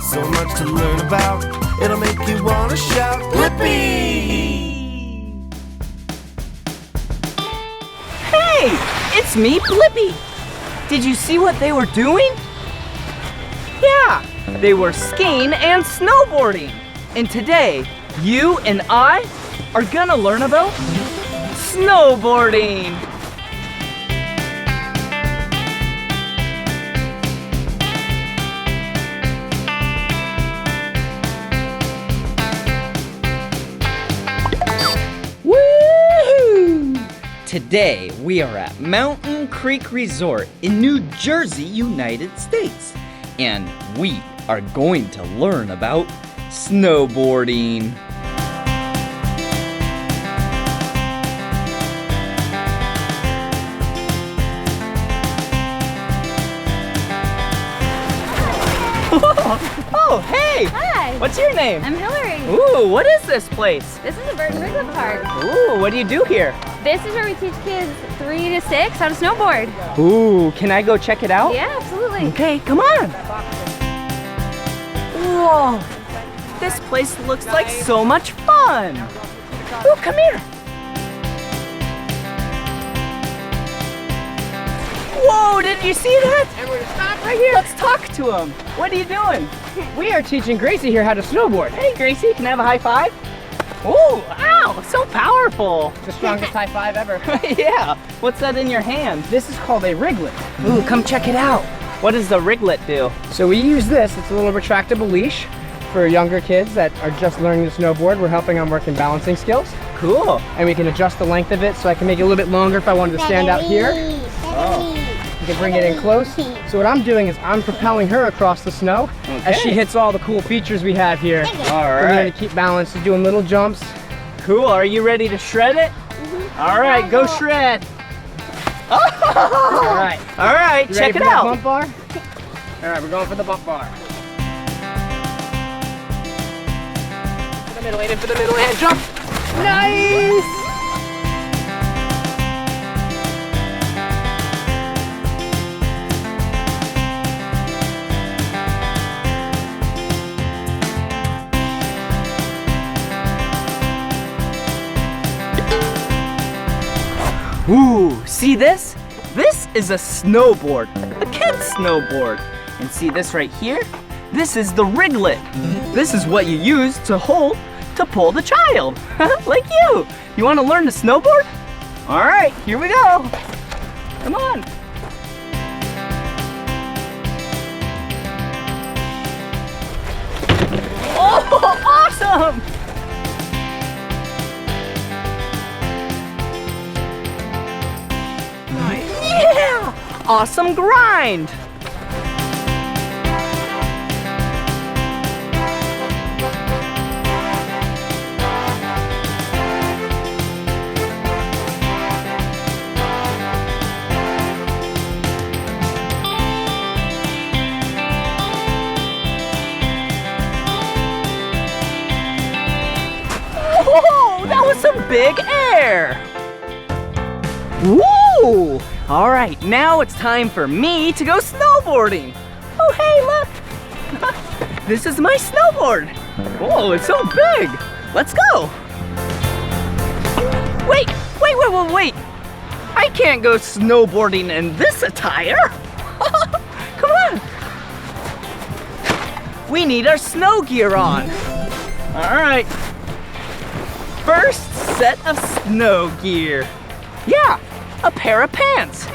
So much to learn about, it'll make you wanna shout, Blippi! Hey, it's me, Blippi. Did you see what they were doing? Yeah, they were skiing and snowboarding. And today, you and I are gonna learn about snowboarding. Woohoo! Today, we are at Mountain Creek Resort in New Jersey, United States. And we are going to learn about snowboarding. Oh, hey! Hi! What's your name? I'm Hillary. Ooh, what is this place? This is the Bird and Riglet Park. Ooh, what do you do here? This is where we teach kids 3 to 6 how to snowboard. Ooh, can I go check it out? Yeah, absolutely. Okay, come on. Whoa, this place looks like so much fun. Ooh, come here. Whoa, did you see that? And we're gonna stop right here. Let's talk to him. What are you doing? We are teaching Gracie here how to snowboard. Hey, Gracie, can I have a high five? Ooh, ow, so powerful. The strongest high five ever. Yeah, what's that in your hand? This is called a riglet. Ooh, come check it out. What does the riglet do? So we use this. It's a little retractable leash for younger kids that are just learning to snowboard. We're helping them work in balancing skills. Cool. And we can adjust the length of it so I can make it a little bit longer if I wanted to stand out here. Oh. You can bring it in close. So what I'm doing is I'm propelling her across the snow as she hits all the cool features we have here. All We're right. going to keep balance, doing little jumps. Cool, are you ready to shred it? All right, go shred. All right. All right, You check ready it for that out. bump bar? All right, we're going for the bump bar. For the middle, in for the middle, and jump. Nice! Ooh, see this? This is a snowboard, a kid's snowboard. And see this right here? This is the riglet. This is what you use to hold to pull the child, like you. You want to learn to snowboard? All right, here we go. Come on. Oh, awesome! Yeah! Awesome grind! Whoa, that was some big air! Woo! All right, now it's time for me to go snowboarding. Oh, hey, look! This is my snowboard. Whoa, it's so big. Let's go. Wait. I can't go snowboarding in this attire. Come on. We need our snow gear on. All right. First set of snow gear. Yeah, a pair of pants.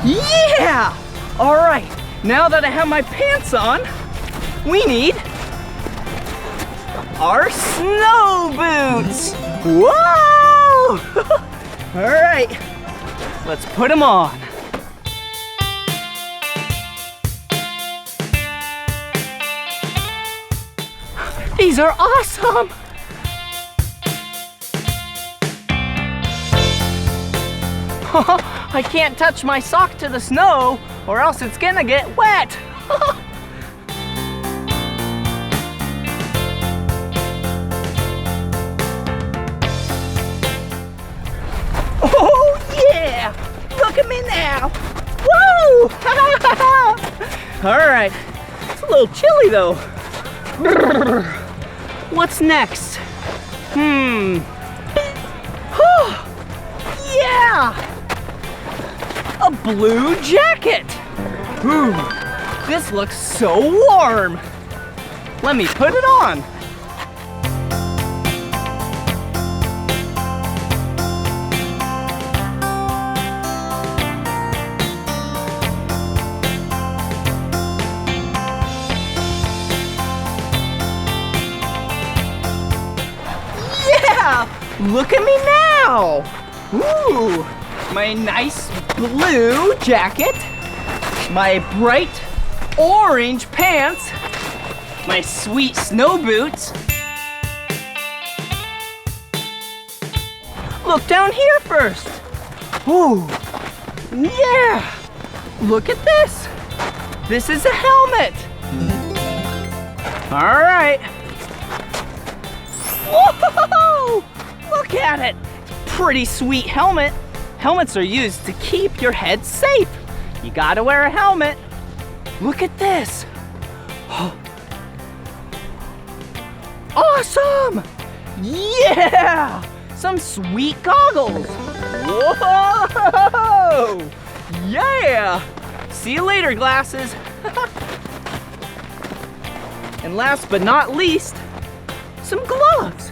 Yeah! All right, now that I have my pants on, we need our snow boots. Whoa! All right, let's put them on. These are awesome. I can't touch my sock to the snow or else it's gonna get wet. Oh yeah! Look at me now! Woo! All right, it's a little chilly though. What's next? Yeah! A blue jacket! Ooh, this looks so warm! Let me put it on! Yeah! Look at me now! Ooh! My nice blue jacket, my bright orange pants, my sweet snow boots. Look down here first. Ooh, yeah! Look at this. This is a helmet. All right. Whoa! Look at it. Pretty sweet helmet. Helmets are used to keep your head safe. You gotta wear a helmet. Look at this. Awesome! Yeah! Some sweet goggles. Whoa! Yeah! See you later, glasses. And last but not least, some gloves.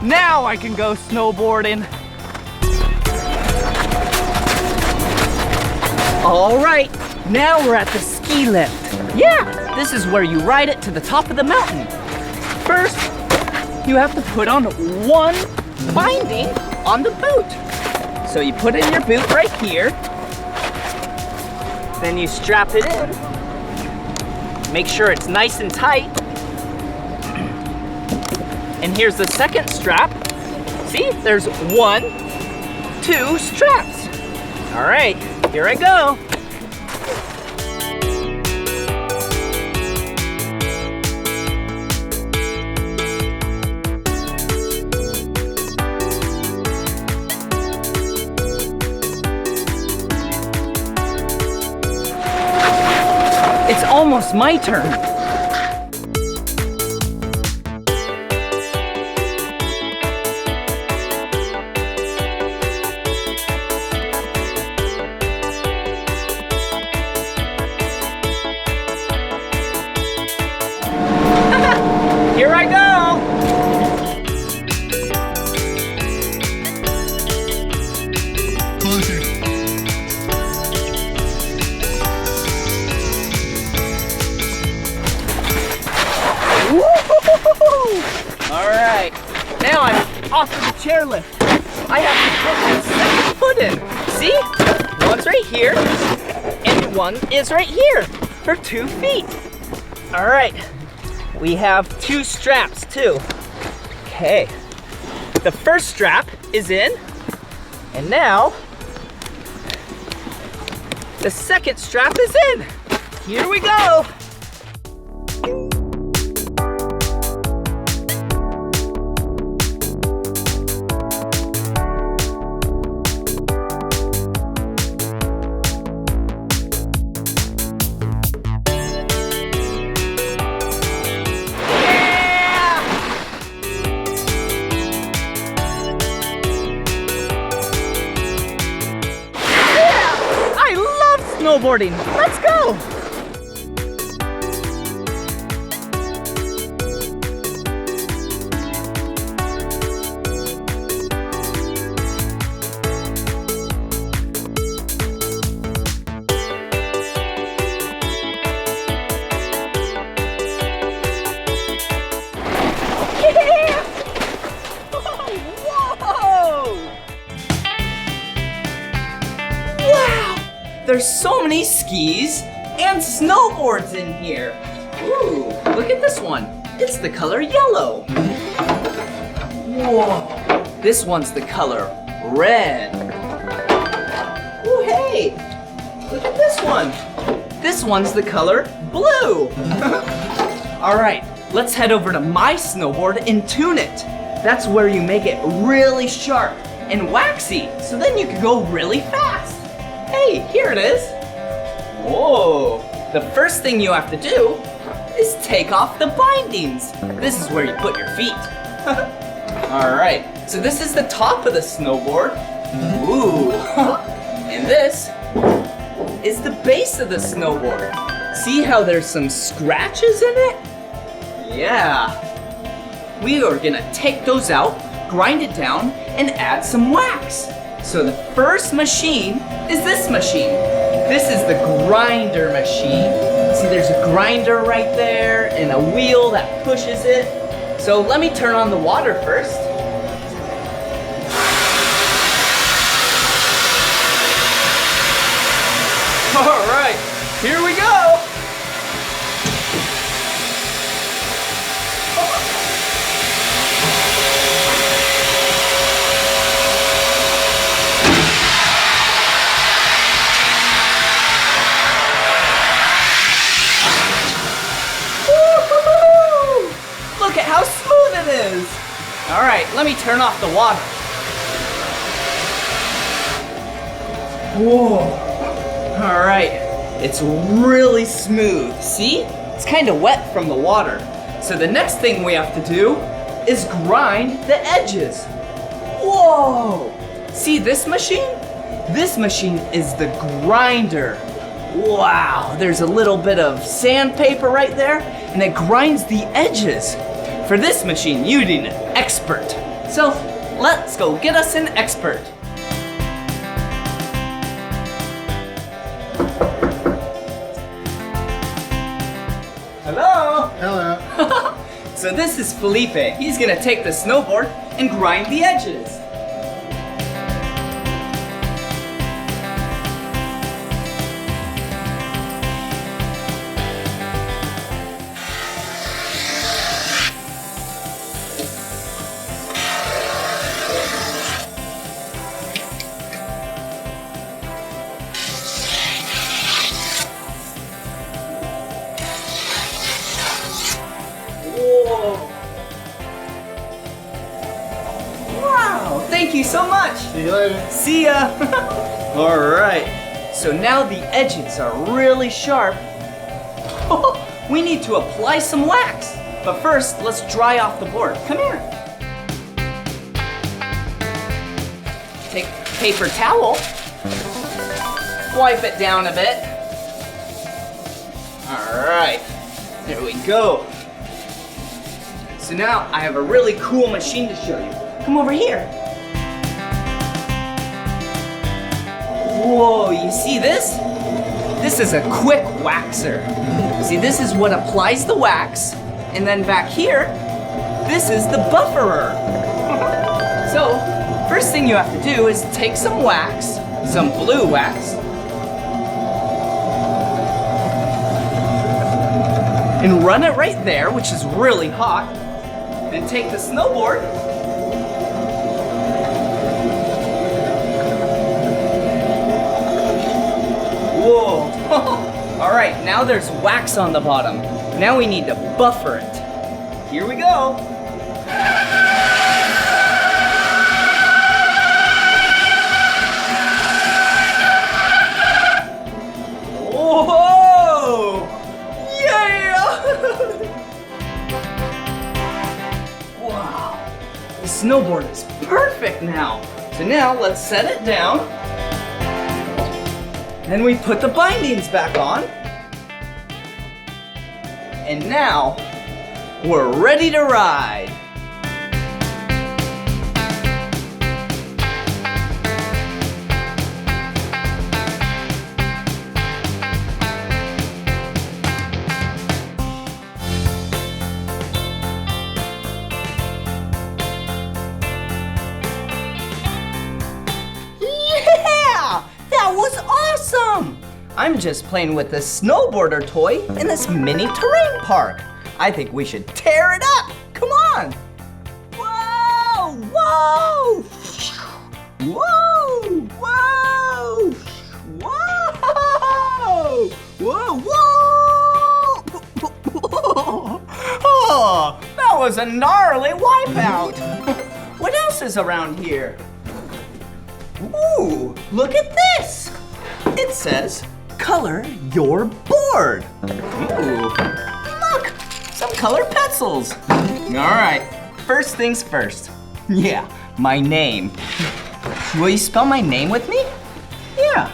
Now I can go snowboarding. All right, now we're at the ski lift. Yeah, this is where you ride it to the top of the mountain. First, you have to put on one binding on the boot. So you put in your boot right here. Then you strap it in. Make sure it's nice and tight. And here's the second strap. See, there's 1, 2 straps. All right, here I go. It's almost my turn. Here I go! Closer. Woo-hoo-hoo-hoo-hoo! All right, now I'm off to the chairlift. I have to put my second foot in. See? One's right here, and one is right here for 2 feet. All right. We have 2 straps too. Okay, the first strap is in, and now the second strap is in. Here we go. Snowboarding. Let's go! Yeah! Whoa! Wow! There's there's so many skis and snowboards in here. Ooh, look at this one. It's the color yellow. Whoa, this one's the color red. Ooh, hey, look at this one. This one's the color blue. All right, let's head over to my snowboard and tune it. That's where you make it really sharp and waxy, so then you can go really fast. Hey, here it is. Whoa, the first thing you have to do is take off the bindings. This is where you put your feet. All right, so this is the top of the snowboard. Ooh, and this is the base of the snowboard. See how there's some scratches in it? Yeah. We are gonna take those out, grind it down, and add some wax. So the first machine is this machine. This is the grinder machine. See, there's a grinder right there and a wheel that pushes it. So let me turn on the water first. All right, here we go. Look at how smooth it is. All right, let me turn off the water. Whoa. All right, it's really smooth. See? It's kind of wet from the water. So the next thing we have to do is grind the edges. Whoa! See this machine? This machine is the grinder. Wow, there's a little bit of sandpaper right there, and it grinds the edges. For this machine, you need an expert. So let's go get us an expert. Hello. Hello. So this is Felipe. He's gonna take the snowboard and grind the edges. Thank you so much. See you later. See ya. All right. So now the edges are really sharp. We need to apply some wax. But first, let's dry off the board. Come here. Take a paper towel. Wipe it down a bit. All right. There we go. So now I have a really cool machine to show you. Come over here. Whoa, you see this? This is a quick waxer. See, this is what applies the wax. And then back here, this is the bufferer. So, first thing you have to do is take some wax, some blue wax, and run it right there, which is really hot. Then take the snowboard, whoa. All right, now there's wax on the bottom. Now we need to buffer it. Here we go. Whoa! Yeah! Wow, the snowboard is perfect now. So now let's set it down. Then we put the bindings back on. And now, we're ready to ride. Yeah! That was awesome! just playing with this snowboarder toy in this mini terrain park. I think we should tear it up. Come on. Whoa, whoa. Whoa, whoa. Whoa. Whoa, whoa. Oh, that was a gnarly wipeout. What else is around here? Ooh, look at this. It says, color your board. Ooh, look, some colored pencils. All right, first things first. Yeah, my name. Will you spell my name with me? Yeah.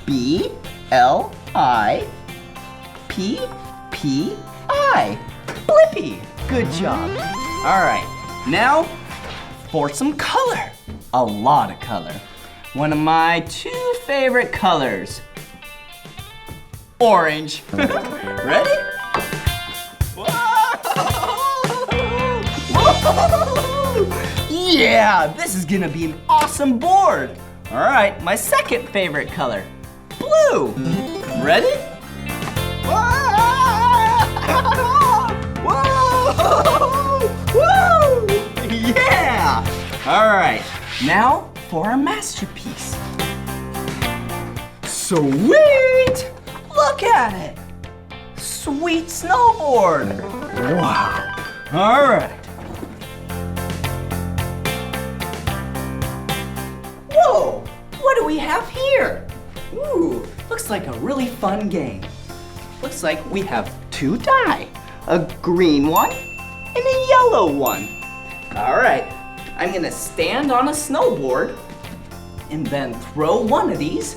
B-L-I-P-P-I. Blippi. Good job. All right, now for some color. A lot of color. One of my 2 favorite colors. Orange. Ready? Whoa! Whoa! Yeah, this is gonna be an awesome board. All right, my second favorite color. Blue. Ready? Whoa! Whoa! Whoa! Yeah! All right. Now for our masterpiece. Sweet! Look at it! Sweet snowboard! Wow! All right. Whoa! What do we have here? Ooh, looks like a really fun game. Looks like we have 2 die. A green one and a yellow one. All right. I'm gonna stand on a snowboard and then throw one of these.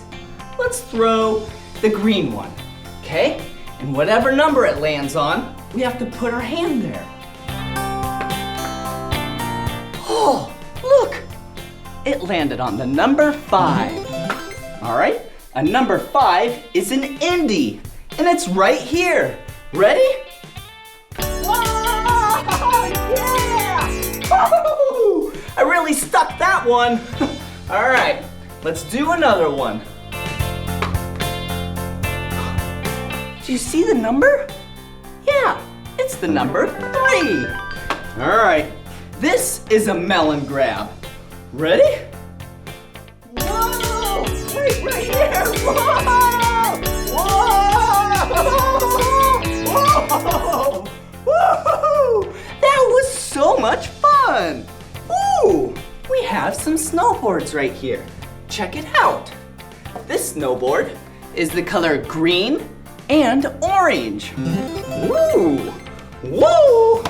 Let's throw the green one, okay? And whatever number it lands on, we have to put our hand there. Oh, look! It landed on the number 5. All right, a number 5 is an indie, and it's right here. Ready? Yeah! Woo! I really stuck that one. All right, let's do another one. Do you see the number? Yeah, it's the number 3. All right, this is a melon grab. Ready? Whoa! Wait, right here! Whoa! Whoa! Whoa! Whoa! That was so much fun! Ooh! We have some snowboards right here. Check it out. This snowboard is the color green and orange. Ooh! Whoa!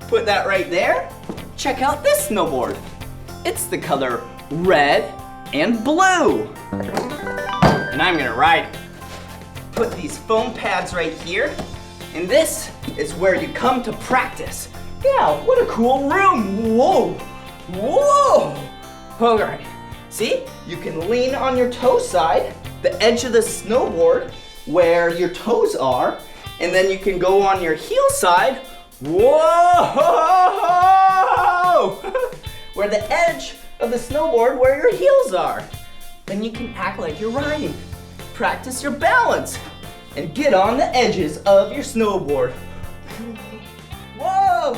Put that right there. Check out this snowboard. It's the color red and blue. And I'm gonna ride it. Put these foam pads right here. And this is where you come to practice. Yeah, what a cool room. Whoa, whoa. All right, see, you can lean on your toe side, the edge of the snowboard where your toes are, and then you can go on your heel side. Whoa! Where the edge of the snowboard where your heels are. Then you can act like you're riding. Practice your balance and get on the edges of your snowboard. Whoa!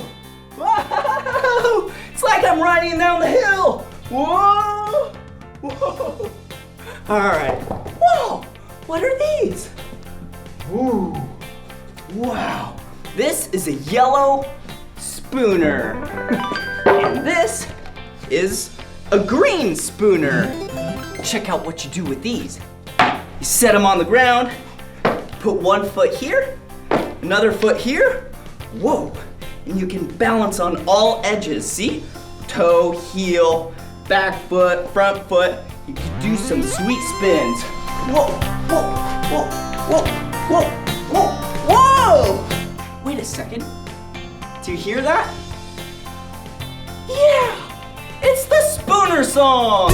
Whoa! It's like I'm riding down the hill. Whoa! Whoa! All right. Whoa! What are these? Ooh! Wow! This is a yellow spooner. And this is a green spooner. Check out what you do with these. You set them on the ground, put one foot here, another foot here. Whoa, and you can balance on all edges, see? Toe, heel, back foot, front foot. You can do some sweet spins. Whoa, whoa, whoa, whoa, whoa, whoa, whoa! Wait a second, do you hear that? Yeah, it's the Spooner song!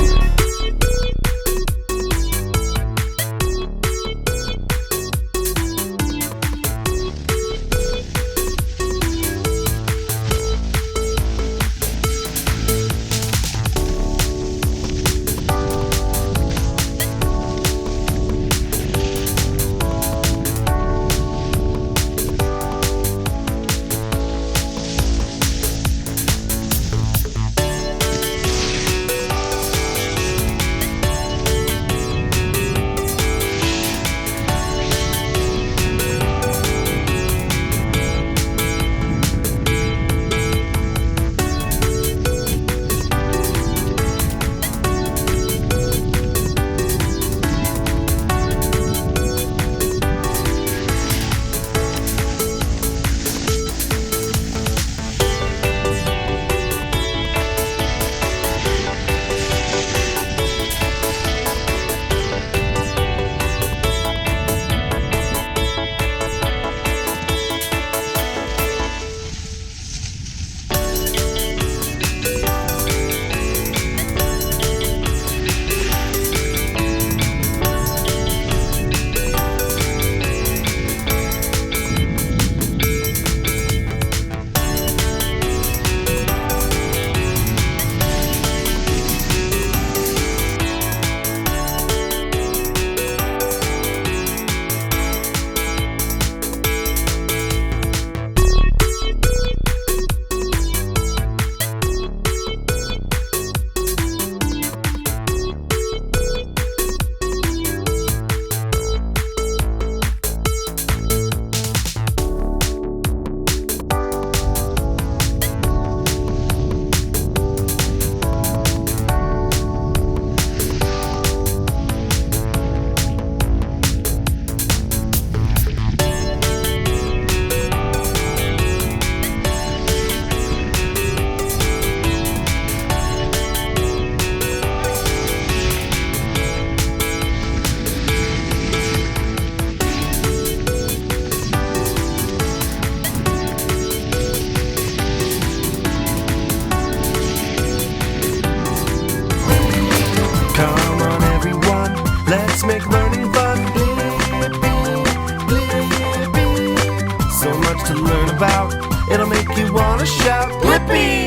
make learning fun. Blippi, Blippi. So much to learn about, it'll make you wanna shout, Blippi!